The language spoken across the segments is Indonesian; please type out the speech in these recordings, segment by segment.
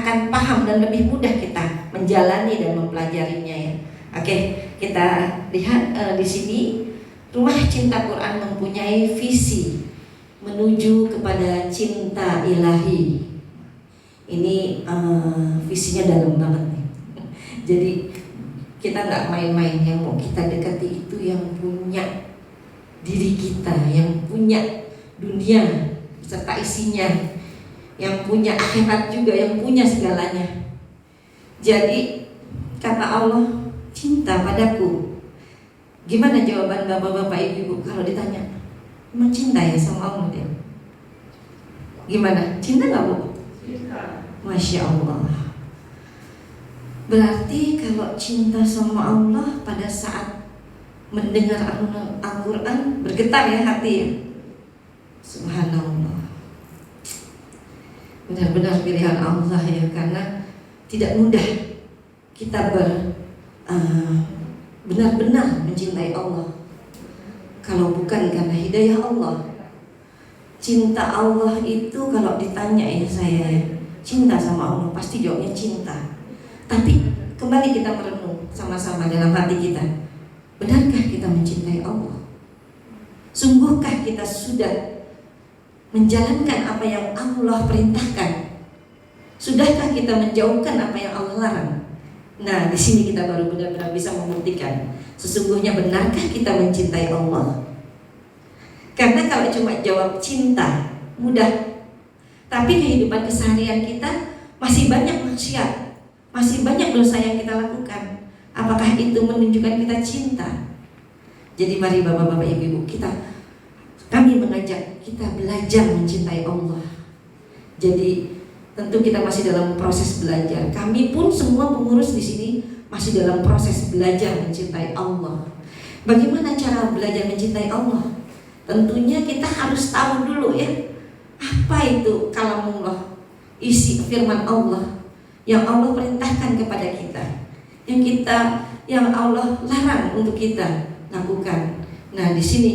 akan paham dan lebih mudah kita menjalani dan mempelajarinya ya. Oke, kita lihat di sini Rumah Cinta Quran mempunyai visi menuju kepada cinta ilahi. Ini visinya dalam banget nih. Jadi kita nggak main-main, yang mau kita dekati itu yang punya diri kita, yang punya dunia serta isinya, yang punya akhirat juga, yang punya segalanya. Jadi kata Allah, cinta padaku. Gimana jawaban bapak-bapak ibu-ibu kalau ditanya, emang cinta ya sama Allah dia? Gimana? Cinta nggak Bu? Cinta. Masya Allah. Berarti kalau cinta sama Allah pada saat mendengar Al-Quran bergetar ya hati ya. Subhanallah. Benar-benar pilihan Allah ya, karena tidak mudah kita benar-benar mencintai Allah kalau bukan karena hidayah Allah. Cinta Allah itu kalau ditanya ya saya ya, cinta sama Allah, pasti jawabnya cinta. Tapi kembali kita merenung sama-sama dalam hati kita, benarkah kita mencintai Allah? Sungguhkah kita sudah menjalankan apa yang Allah perintahkan? Sudahkah kita menjauhkan apa yang Allah larang? Nah, di sini kita baru benar-benar bisa membuktikan sesungguhnya benarkah kita mencintai Allah. Karena kalau cuma jawab cinta mudah, tapi kehidupan keseharian kita masih banyak maksiat, masih banyak dosa yang kita lakukan. Apakah itu menunjukkan kita cinta? Jadi mari bapak-bapak ibu-ibu, kami mengajak kita belajar mencintai Allah. Jadi tentu kita masih dalam proses belajar. Kami pun semua pengurus di sini masih dalam proses belajar mencintai Allah. Bagaimana cara belajar mencintai Allah? Tentunya kita harus tahu dulu ya, apa itu kalamullah, isi firman Allah yang Allah perintahkan kepada kita, yang Allah larang untuk kita lakukan. Nah, di sini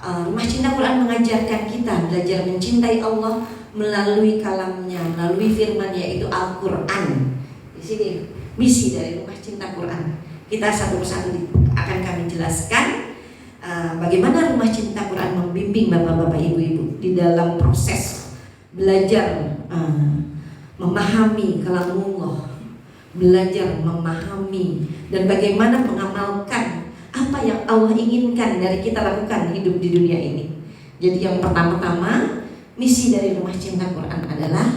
Rumah Cinta Quran mengajarkan kita belajar mencintai Allah melalui kalamnya, melalui firman yaitu Al-Quran. Di sini misi dari Rumah Cinta Quran. Kita satu persatu akan kami jelaskan bagaimana Rumah Cinta Quran membimbing bapak-bapak ibu-ibu di dalam proses belajar memahami kalamullah, belajar memahami dan bagaimana mengamalkan apa yang Allah inginkan dari kita lakukan hidup di dunia ini. Jadi yang pertama-tama misi dari Rumah Cinta Quran adalah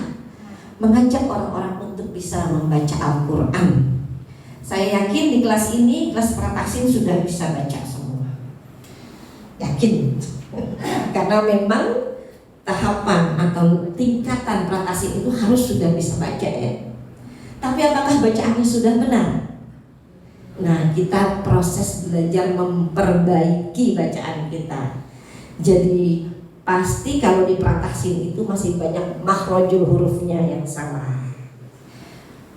mengajak orang-orang untuk bisa membaca Al-Quran. Saya yakin di kelas ini, kelas prataksin sudah bisa baca semua. Yakin. Karena memang tahapan atau tingkatan prataksin itu harus sudah bisa baca ya. Tapi apakah bacaannya sudah benar? Nah, kita proses belajar memperbaiki bacaan kita. Jadi pasti kalau di prataksin itu masih banyak makhrajul hurufnya yang salah.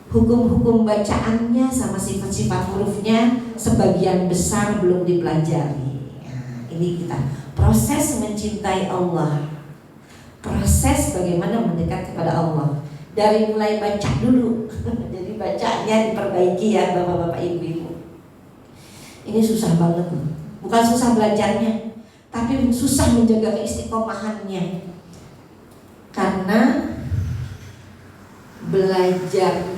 Hukum-hukum bacaannya sama sifat-sifat hurufnya sebagian besar belum dipelajari. Nah, ini kita proses mencintai Allah, proses bagaimana mendekat kepada Allah dari mulai baca dulu. Jadi bacanya diperbaiki ya bapak-bapak ibu-ibu. Ini susah banget, bukan susah belajarnya, tapi susah menjaga keistiqomahannya. Karena belajar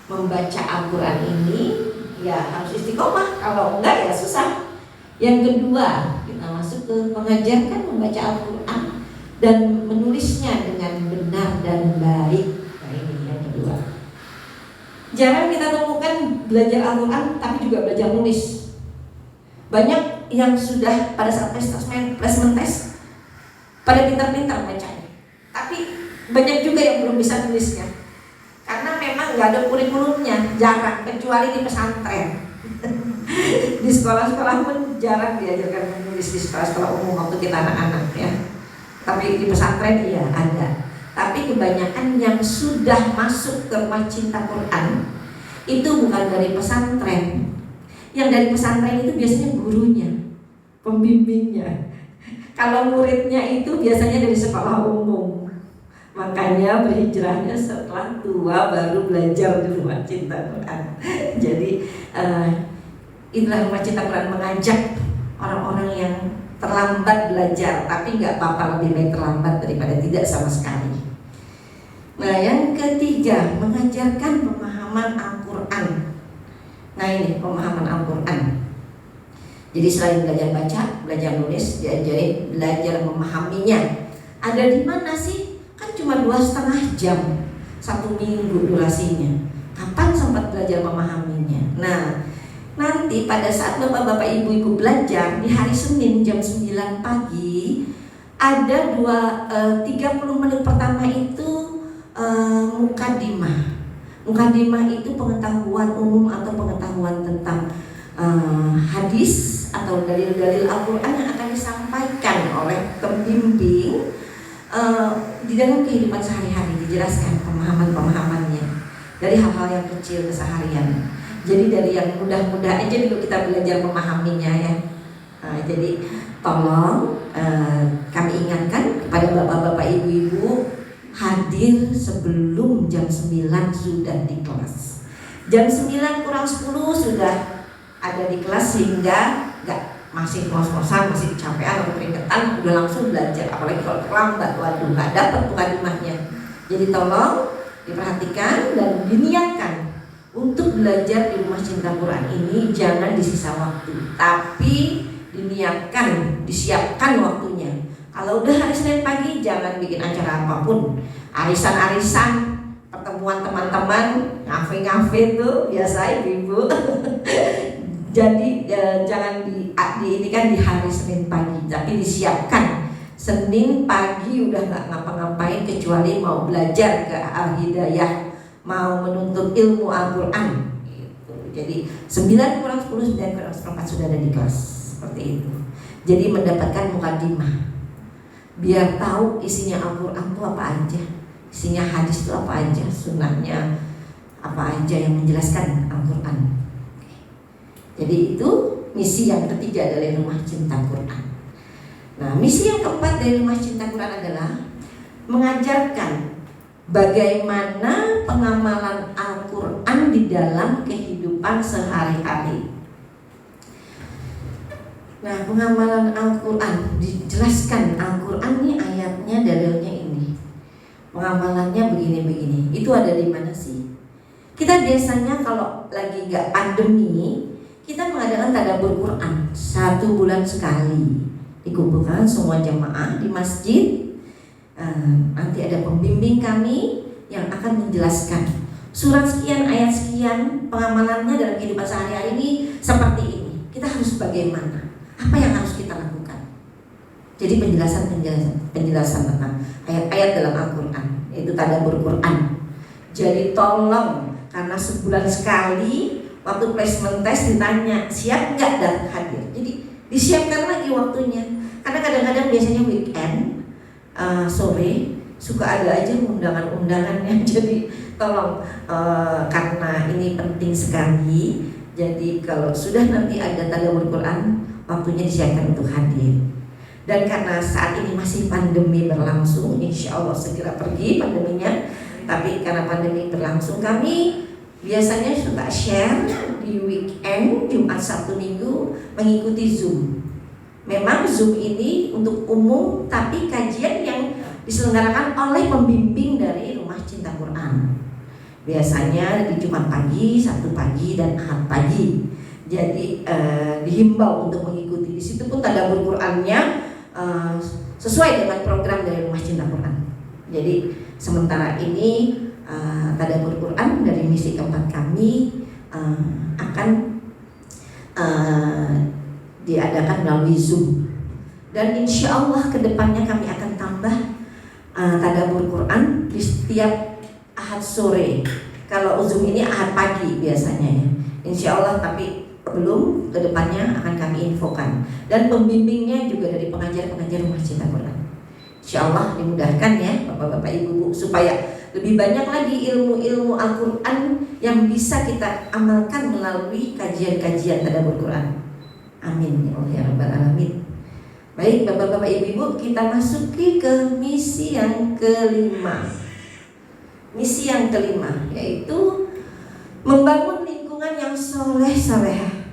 membaca Al-Quran ini ya harus istiqomah, kalau enggak ya susah. Yang kedua, kita masuk ke mengajarkan membaca Al-Quran dan menulisnya dengan benar dan baik. Nah, ini yang kedua. Jarang kita temukan belajar Al-Quran tapi juga belajar nulis. Banyak yang sudah pada saat placement test pada pintar-pintar bacanya, tapi banyak juga yang belum bisa nulisnya. Karena memang nggak ada kurikulumnya, jarang, kecuali di pesantren. Di sekolah-sekolah pun jarang diajarkan menulis di sekolah-sekolah umum waktu kita anak-anak ya. Tapi di pesantren iya ada. Tapi kebanyakan yang sudah masuk ke Rumah Cinta Quran itu bukan dari pesantren. Yang dari pesantren itu biasanya gurunya, pembimbingnya. Kalau muridnya itu biasanya dari sekolah umum. Makanya berhijrahnya setelah tua baru belajar di Rumah Cinta Quran. Jadi inilah Rumah Cinta Quran mengajak orang-orang yang terlambat belajar, tapi nggak apa-apa, lebih baik terlambat daripada tidak sama sekali. Nah, yang ketiga, mengajarkan pemahaman Al-Quran. Nah, ini pemahaman Al-Quran. Jadi selain belajar baca, belajar nulis, diajari belajar memahaminya. Ada di mana sih? Kan cuma 2,5 jam 1 minggu durasinya. Kapan sempat belajar memahaminya? Nah, nanti pada saat bapak-bapak ibu-ibu belajar di hari Senin jam 9 pagi, ada 30 menit pertama itu mukadimah. Mukadimah itu pengetahuan umum atau pengetahuan tentang hadis atau dalil-dalil Al-Quran yang akan disampaikan oleh pembimbing di dalam kehidupan sehari-hari, dijelaskan pemahaman-pemahamannya dari hal-hal yang kecil keseharian. Jadi dari yang mudah-mudah aja dulu kita belajar memahaminya ya. Jadi tolong kami ingatkan kepada bapak-bapak ibu-ibu hadir sebelum jam 9 sudah di kelas. Jam 9 kurang 10 sudah ada di kelas sehingga masih ngos-ngosan, masih kecapean atau keringetan, udah langsung belajar. Apalagi kalau terlambat, waduh nggak dapat mukadimahnya. Jadi tolong diperhatikan dan diniatkan untuk belajar di Rumah Cinta Quran ini jangan di sisa waktu, tapi diniatkan, disiapkan waktunya. Kalau udah hari Senin pagi jangan bikin acara apapun, arisan-arisan, pertemuan teman-teman, ngafe-ngafe tuh biasa ibu-ibu. Jadi jangan ini kan di hari Senin pagi, tapi disiapkan Senin pagi udah nggak ngapa-ngapain kecuali mau belajar ke Al-Hidayah, mau menuntut ilmu Al-Quran gitu. Jadi 9 kurang 10, 9 kurang 4 sudah ada di kelas. Seperti itu. Jadi mendapatkan mukadimah, biar tahu isinya Al-Quran itu apa aja, isinya hadis itu apa aja, sunnahnya apa aja yang menjelaskan Al-Quran. Jadi itu misi yang ketiga dari Rumah Cinta Quran. Nah, misi yang keempat dari Rumah Cinta Quran adalah mengajarkan bagaimana pengamalan Al-Quran di dalam kehidupan sehari-hari. Nah, pengamalan Al-Quran dijelaskan, Al-Quran ini ayatnya, dalilnya ini, pengamalannya begini-begini. Itu ada di mana sih? Kita biasanya kalau lagi gak pandemi, kita mengadakan tadabbur Quran 1 bulan sekali. Dikumpulkan semua jamaah di masjid. Nanti ada pembimbing kami yang akan menjelaskan surat sekian, ayat sekian, pengamalannya dalam kehidupan sehari-hari ini seperti ini. Kita harus bagaimana? Apa yang harus kita lakukan? Jadi penjelasan tentang ayat-ayat dalam Al-Quran, yaitu tadabbur Quran. Jadi tolong, karena sebulan sekali waktu placement test ditanya siap nggak dan hadir. Jadi disiapkan lagi waktunya. Karena kadang-kadang biasanya weekend sore suka ada aja undangan-undangannya. Jadi tolong karena ini penting sekali. Jadi kalau sudah nanti ada tadabbur Quran, waktunya disiapkan untuk hadir. Dan karena saat ini masih pandemi berlangsung, insya Allah segera pergi pandeminya. Tapi karena pandemi berlangsung, kami biasanya suka share di weekend, Jumat, Sabtu, Minggu mengikuti Zoom. Memang Zoom ini untuk umum, tapi kajian yang diselenggarakan oleh pembimbing dari Rumah Cinta Quran. Biasanya di Jumat pagi, Sabtu pagi, dan Ahad pagi. Jadi dihimbau untuk mengikuti. Di situ pun tadabbur Qurannya sesuai dengan program dari Rumah Cinta Quran. Jadi sementara ini tadabbur Quran dari misi keempat kami akan diadakan melalui Zoom. Dan insya Allah kedepannya kami akan tambah tadabbur Quran di setiap Ahad sore. Kalau Zoom ini Ahad pagi biasanya ya. Insya Allah, tapi belum, kedepannya akan kami infokan. Dan pembimbingnya juga dari pengajar-pengajar Rumah Cinta Quran. Insya Allah dimudahkan ya Bapak-bapak Ibu supaya lebih banyak lagi ilmu-ilmu Al-Quran yang bisa kita amalkan melalui kajian-kajian tadabbur Quran. Amin ya Allah ya Rabbal Alamin. Baik Bapak-bapak Ibu-ibu, kita masuki ke misi yang kelima. Misi yang kelima yaitu membangun lingkungan yang soleh-solehah.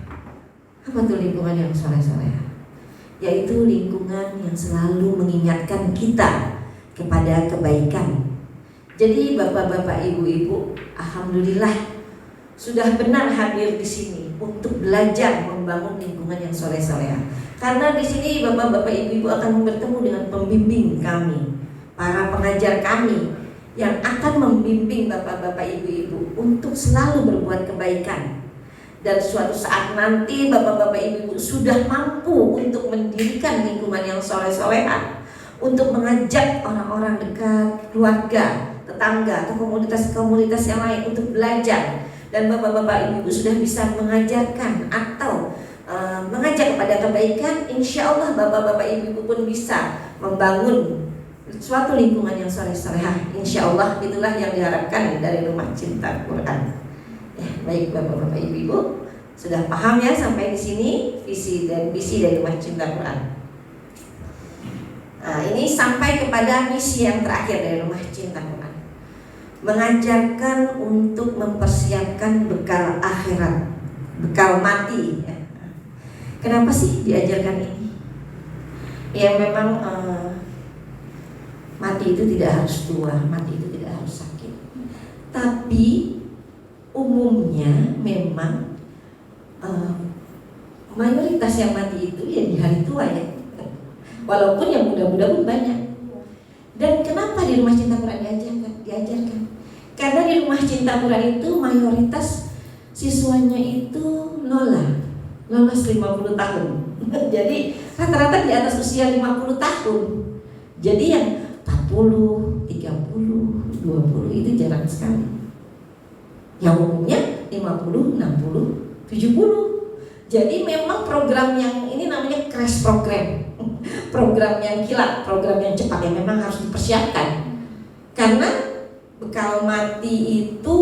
Apa tuh lingkungan yang soleh-solehah? Yaitu lingkungan yang selalu mengingatkan kita kepada kebaikan. Jadi Bapak-bapak Ibu-ibu, alhamdulillah sudah benar hadir di sini untuk belajar membangun lingkungan yang soleh-solehah. Karena di sini Bapak-bapak Ibu-ibu akan bertemu dengan pembimbing kami, para pengajar kami yang akan membimbing Bapak-bapak Ibu-ibu untuk selalu berbuat kebaikan. Dan suatu saat nanti Bapak-bapak Ibu-ibu sudah mampu untuk mendirikan lingkungan yang soleh-solehah, untuk mengajak orang-orang dekat, keluarga, tetangga, atau komunitas-komunitas yang lain untuk belajar. Dan Bapak-bapak Ibu-ibu sudah bisa mengajarkan atau mengajak kepada kebaikan, insya Allah Bapak-bapak Ibu-ibu pun bisa membangun suatu lingkungan yang soleh-solehah. Insya Allah itulah yang diharapkan dari Rumah Cinta Quran. Ya, baik Bapak-bapak Ibu-ibu, sudah paham ya sampai di sini visi dan misi dari Rumah Cinta Quran. Nah, ini sampai kepada misi yang terakhir dari Rumah Cinta Quran, mengajarkan untuk mempersiapkan bekal akhirat, bekal mati ya. Kenapa sih diajarkan ini? Ya memang mati itu tidak harus tua, mati itu tidak harus sakit. Tapi umumnya memang mayoritas yang mati itu ya di hari tua ya. Walaupun yang muda-muda pun banyak. Dan kenapa di Rumah Cinta Quran diajarkan? Karena di Rumah Cinta Quran itu mayoritas siswanya itu lolos 50 tahun. Jadi rata-rata di atas usia 50 tahun. Jadi yang 40, 30, 20 itu jarang sekali. Yang umumnya 50, 60, 70. Jadi memang program yang ini namanya crash program. Program yang kilat, program yang cepat yang memang harus dipersiapkan. Karena bekal mati itu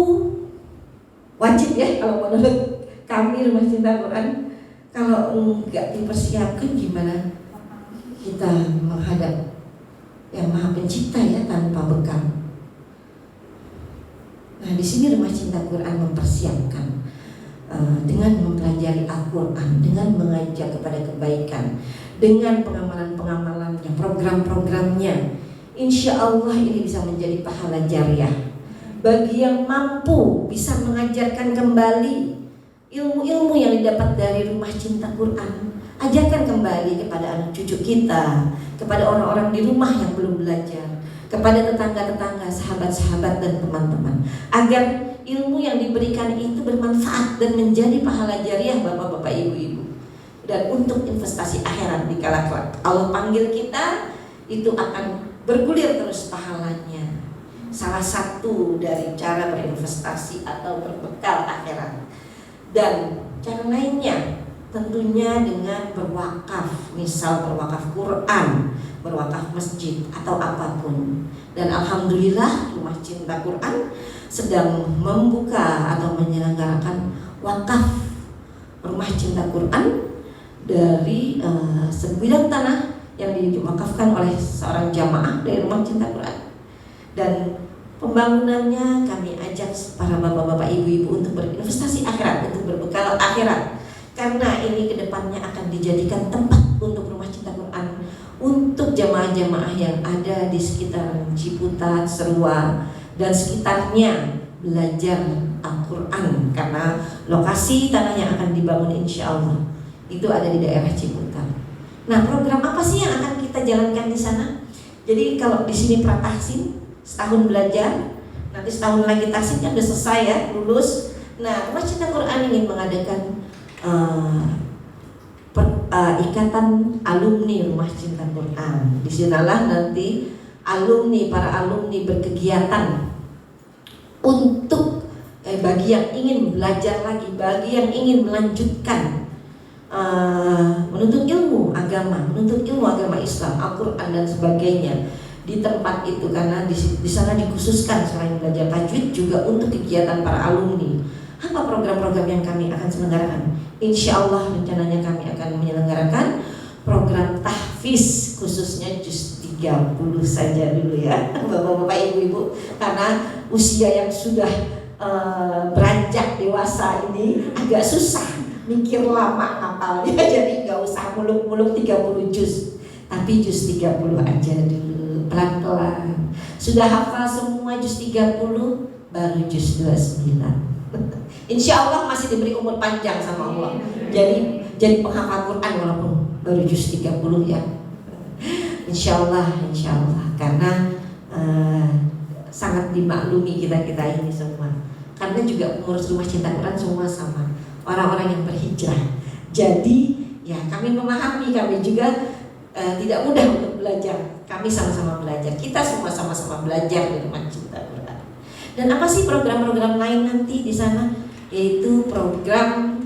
wajib ya kalau menurut kami Rumah Cinta Quran. Kalau enggak dipersiapkan gimana kita menghadap yang Maha Pencipta ya tanpa bekal. Nah di sini Rumah Cinta Quran mempersiapkan dengan mempelajari Al-Quran, dengan mengajak kepada kebaikan, dengan pengamalan-pengamalan yang program-programnya. Insya Allah ini bisa menjadi pahala jariah bagi yang mampu bisa mengajarkan kembali ilmu-ilmu yang didapat dari Rumah Cinta Quran. Ajarkan kembali kepada anak cucu kita, kepada orang-orang di rumah yang belum belajar, kepada tetangga-tetangga, sahabat-sahabat dan teman-teman, agar ilmu yang diberikan itu bermanfaat dan menjadi pahala jariah Bapak-bapak Ibu-ibu. Dan untuk investasi akhirat di kala kelak Allah panggil kita, itu akan bergulir terus pahalanya. Salah satu dari cara berinvestasi atau berbekal akhirat. Dan cara lainnya tentunya dengan berwakaf, misal berwakaf Quran, berwakaf masjid atau apapun. Dan alhamdulillah Rumah Cinta Quran sedang membuka atau menyelenggarakan wakaf Rumah Cinta Quran dari sebidang tanah yang diwakafkan oleh seorang jamaah dari Rumah Cinta Quran. Dan pembangunannya kami ajak para bapak-bapak ibu-ibu untuk berinvestasi akhirat, untuk berbekal akhirat. Karena ini kedepannya akan dijadikan tempat untuk Rumah Cinta Quran, untuk jamaah-jamaah yang ada di sekitar Ciputat, Serua dan sekitarnya belajar Al-Quran. Karena lokasi tanah yang akan dibangun insya Allah itu ada di daerah Ciputat. Nah, program apa sih yang akan kita jalankan di sana? Jadi kalau di sini pratahsin, setahun belajar, nanti setahun lagi tahsinnya udah selesai ya, lulus. Nah, Rumah Cinta Quran ingin mengadakan ikatan alumni Rumah Cinta Quran. Di sanalah nanti para alumni berkegiatan untuk bagi yang ingin belajar lagi, bagi yang ingin melanjutkan menuntut ilmu agama Islam, Al-Quran dan sebagainya di tempat itu. Karena di sana dikhususkan selain belajar tajwid juga untuk kegiatan para alumni. Apa program-program yang kami akan selenggarakan? Insya Allah rencananya kami akan menyelenggarakan program tahfidz tahfiz, khususnya juz 30 saja dulu ya Bapak-bapak Ibu-ibu, karena usia yang sudah beranjak dewasa ini agak susah mikir lama hafalnya jadi nggak usah muluk-muluk 30 juz, tapi juz 30 aja dulu, pelan-pelan. Sudah hafal semua juz 30, baru juz 29. Insya Allah masih diberi umur panjang sama Allah. Jadi penghafal Quran walaupun baru juz 30 ya. Insya Allah, karena sangat dimaklumi kita ini semua. Karena juga pengurus Rumah Cinta Quran semua sama, orang-orang yang berhijrah. Jadi ya kami memahami, kami juga tidak mudah untuk belajar. Kami sama-sama belajar, kita semua sama-sama belajar di Rumah Cinta Quran. Dan apa sih program-program lain nanti di sana? Yaitu program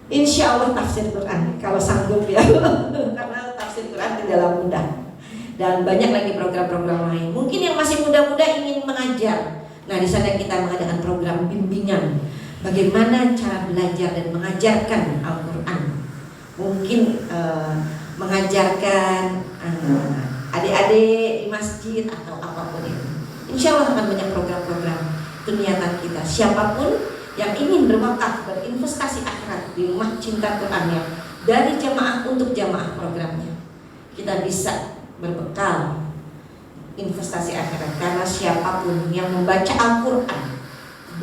insya Allah tafsir Quran, kalau sanggup ya karena tafsir Quran tidaklah mudah. Dan banyak lagi program-program lain. Mungkin yang masih muda-muda ingin mengajar. Nah, di sana kita mengadakan program bimbingan bagaimana cara belajar dan mengajarkan Al-Quran. Mungkin mengajarkan adik-adik di masjid atau apapun itu. Insya Allah akan banyak program-program. Itu niatan kita. Siapapun yang ingin berwakaf, berinvestasi akhirat di Rumah Cinta Quran ya, dari jamaah untuk jamaah programnya, kita bisa berbekal investasi akhirat. Karena siapapun yang membaca Al-Quran,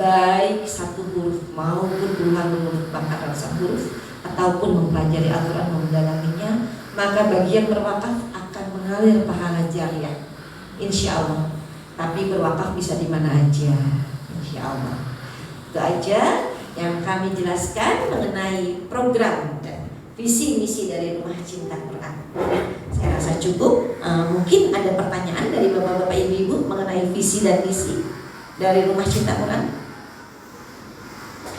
baik satu huruf maupun puluhan huruf bahkan ratusan huruf, ataupun mempelajari Al-Quran, mendalaminya, maka bagi yang berwakaf akan mengalir pahala jariah, insya Allah. Tapi berwakaf bisa di mana aja, insya Allah. Itu aja yang kami jelaskan mengenai program dan visi misi dari Rumah Cinta Quran. Saya rasa cukup. Mungkin ada pertanyaan dari bapak-bapak ibu-ibu mengenai visi dan misi dari Rumah Cinta Quran.